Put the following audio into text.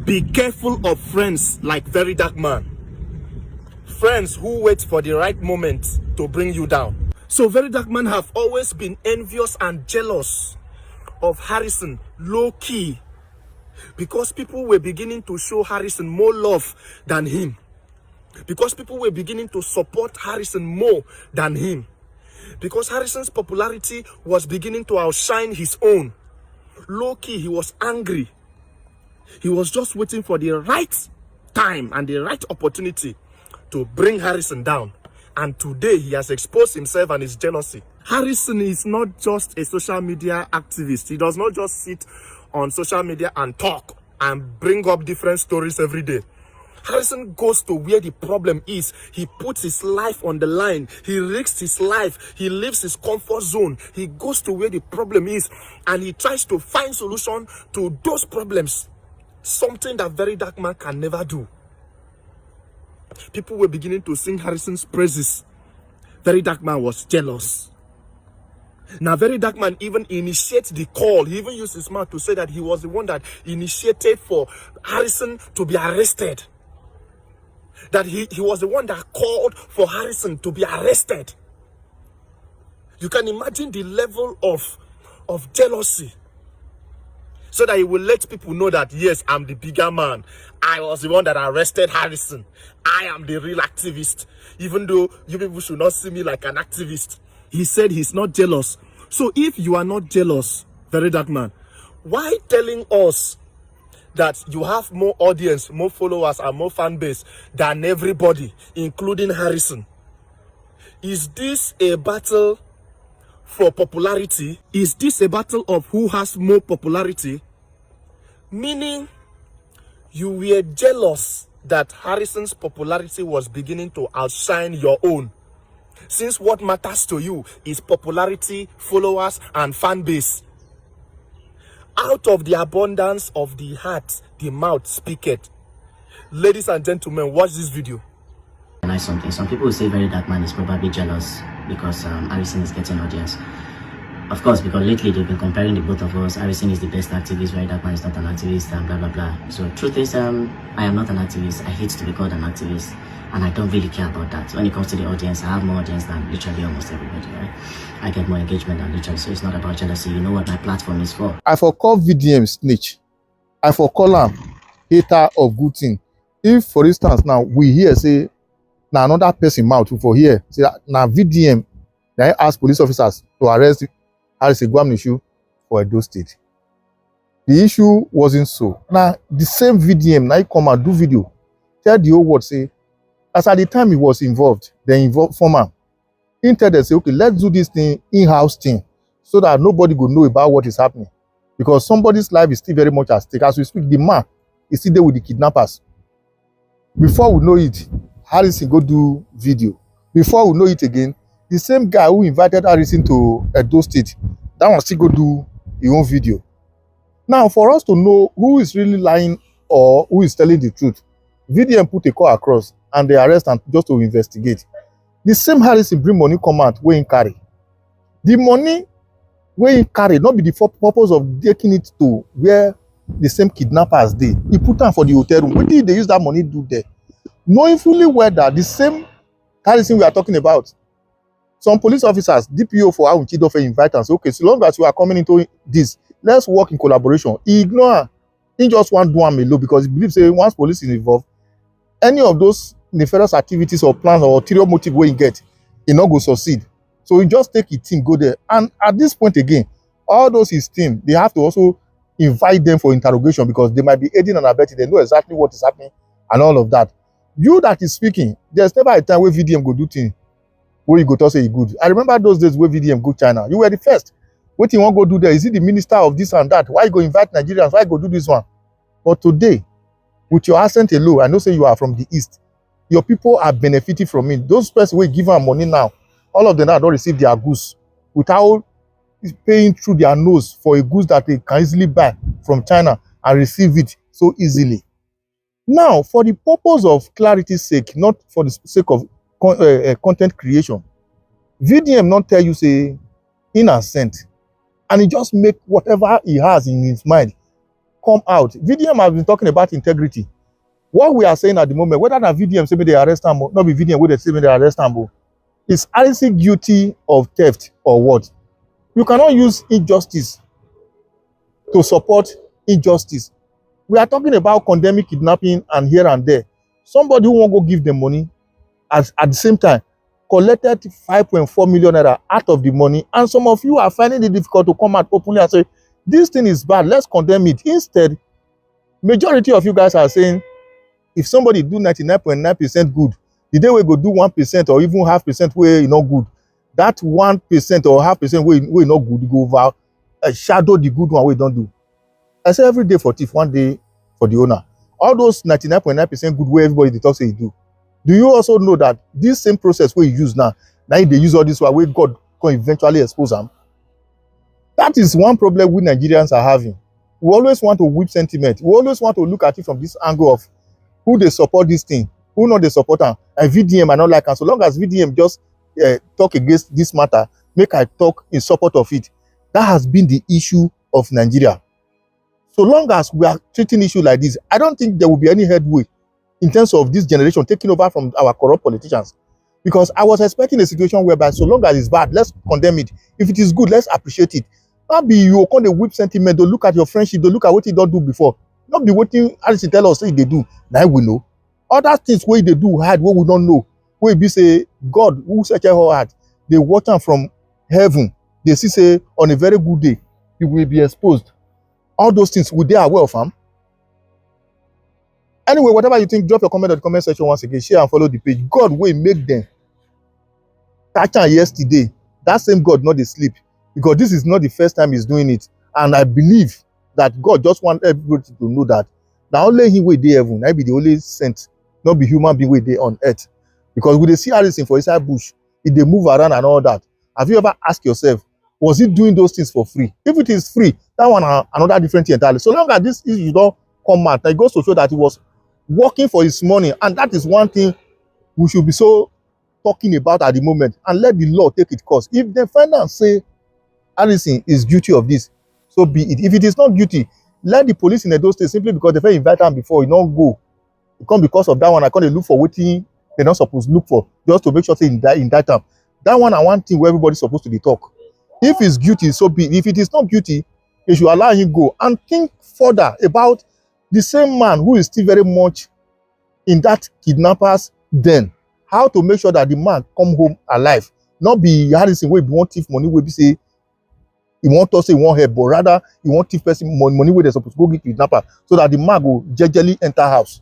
Be careful of friends like Very Dark Man. Friends who wait for the right moment to bring you down. So Very Dark Man have always been envious and jealous of Harrison, low-key, because people were beginning to show Harrison more love than him. Because people were beginning to support Harrison more than him. Because Harrison's popularity was beginning to outshine his own. Low-key, he was angry. He was just waiting for the right time and the right opportunity to bring Harrison down. And today he has exposed himself and his jealousy. Harrison is not just a social media activist. He does not just sit on social media and talk and bring up different stories every day. Harrison goes to where the problem is. He puts his life on the line. He risks his life. He leaves his comfort zone. He goes to where the problem is and he tries to find solution to those problems. Something that Very Dark Man can never do. People were beginning to sing Harrison's praises. Very Dark Man was jealous. Now, Very Dark Man even initiated the call. He even used his mouth to say that he was the one that initiated for Harrison to be arrested. That he was the one that called for Harrison to be arrested. You can imagine the level of jealousy. So that he will let people know that, yes, I'm the bigger man. I was the one that arrested Harrison. I am the real activist. Even though you people should not see me like an activist. He said he's not jealous. So if you are not jealous, Very Dark Man, why telling us that you have more audience, more followers, and more fan base than everybody, including Harrison? Is this a battle for popularity? Is this a battle of who has more popularity? Meaning, you were jealous that Harrison's popularity was beginning to outshine your own. Since what matters to you is popularity, followers, and fan base. Out of the abundance of the heart, the mouth speaketh. Ladies and gentlemen, watch this video. Something. Some people will say Very Dark Man is probably jealous because Harrison is getting audience. Of course, because lately they've been comparing the both of us. Harrison is the best activist, Very Dark Man is not an activist, and blah blah blah. So truth is, I am not an activist. I hate to be called an activist, and I don't really care about that. When it comes to the audience, I have more audience than literally almost everybody, right? I get more engagement than literally, so it's not about jealousy. You know what my platform is for. I for call VDM snitch. I for call him hater of good thing. If, for instance, now we hear say, now another person mouth for here say now VDM, now ask police officers to arrest Harrison issue for Edo State. The issue wasn't so. Now the same VDM now he come and do video, tell the whole world say, as at the time he was involved, the involved former, he tell them say, okay, let's do this thing in-house thing so that nobody will know about what is happening, because somebody's life is still very much at stake. As we speak, the man is still there with the kidnappers. Before we know it, Harrison go do video. Before we know it again, the same guy who invited Harrison to Edo State, that one still go do his own video. Now, for us to know who is really lying or who is telling the truth, VDM put a call across and they arrest and just to investigate. The same Harrison bring money come out where he carry. The money where he carry not be the purpose of taking it to where the same kidnappers dey. He put am for the hotel room. What did they use that money do there? Knowing fully well that the same Harrison we are talking about, some police officers, DPO for Awunchidofe invite and say, okay, so long as you are coming into this, let's work in collaboration. He ignore her. He just want to do am alone because he believes say once police is involved, any of those nefarious activities or plans or ulterior motive where he get, he not go succeed. So he just take his team, go there. And at this point again, all those his team, they have to also invite them for interrogation because they might be aiding and abetting. They know exactly what is happening and all of that. You that is speaking, there's never a time where VDM go do things where you go to say good. I remember those days where VDM go China. You were the first. What you want to go do there? Is it the minister of this and that? Why you go invite Nigerians? Why you go do this one? But today, with your accent alone, I know say you are from the East. Your people are benefiting from it. Those persons will give them money now. All of them now don't receive their goods without paying through their nose for a goods that they can easily buy from China and receive it so easily. Now, for the purpose of clarity's sake, not for the sake of content creation, VDM not tell you say innocent, and he just make whatever he has in his mind come out. VDM has been talking about integrity. What we are saying at the moment, whether na VDM say they arrest am, not be VDM wey they say they arrest am, is Harrison guilty of theft or what? You cannot use injustice to support injustice. We are talking about condemning kidnapping and here and there. Somebody who won't go give them money at the same time collected 5.4 million naira out of the money, and some of you are finding it difficult to come out openly and say this thing is bad, let's condemn it. Instead, majority of you guys are saying if somebody do 99.9% good, the day we go do 1% or even 0.5% wey not good, that 1% or 0.5% wey not good, go over shadow the good one we don't do. I say every day for thief, one day for the owner. All those 99.9% good way everybody they talk say you do. Do you also know that this same process we use now they use all this way God can eventually expose them? That is one problem we Nigerians are having. We always want to whip sentiment. We always want to look at it from this angle of who they support this thing, who not they support them, and VDM are not like. And so long as VDM just talk against this matter, make I talk in support of it. That has been the issue of Nigeria. So long as we are treating issue like this, I don't think there will be any headway in terms of this generation taking over from our corrupt politicians. Because I was expecting a situation whereby so long as it's bad, let's condemn it. If it is good, let's appreciate it. Not be you on the whip sentiment, don't look at your friendship, don't look at what you don't do before. Not be waiting as you tell us say they do. Now we know. Other things where they do hide, what we don't know. Where be say God who search our heart, they watch them from heaven. They see say on a very good day, you will be exposed. All those things, would they aware of them? Anyway, whatever you think, drop your comment in the comment section once again. Share and follow the page. God will make them. Catch on yesterday. That same God not the sleep. Because this is not the first time he's doing it. And I believe that God just wants everybody to know that now only him way they heaven, I be the only sent, not be human being way they on earth. Because we they see Harrison for inside bush, if they move around and all that. Have you ever asked yourself, was he doing those things for free? If it is free, that one another different thing entirely. So long as this issue don't come out, it goes to show that he was working for his money, and that is one thing we should be so talking about at the moment, and let the law take its course. If they find out say Harrison is guilty of this, so be it. If it is not guilty, let the police in those states, simply because they first invite him before, he not go. It come because of that one. I can't look for waiting they're not supposed to look for, just to make sure they indict them. That one I one thing where everybody's supposed to be talk. If he's guilty, so be it. If it is not guilty, they should allow him go and think further about the same man who is still very much in that kidnappers den. How to make sure that the man come home alive, not be Harrison wey be one thief money wey be say he want us say he want help, but rather he want thief person money where they're supposed to go get kidnapper, so that the man go jejely enter house.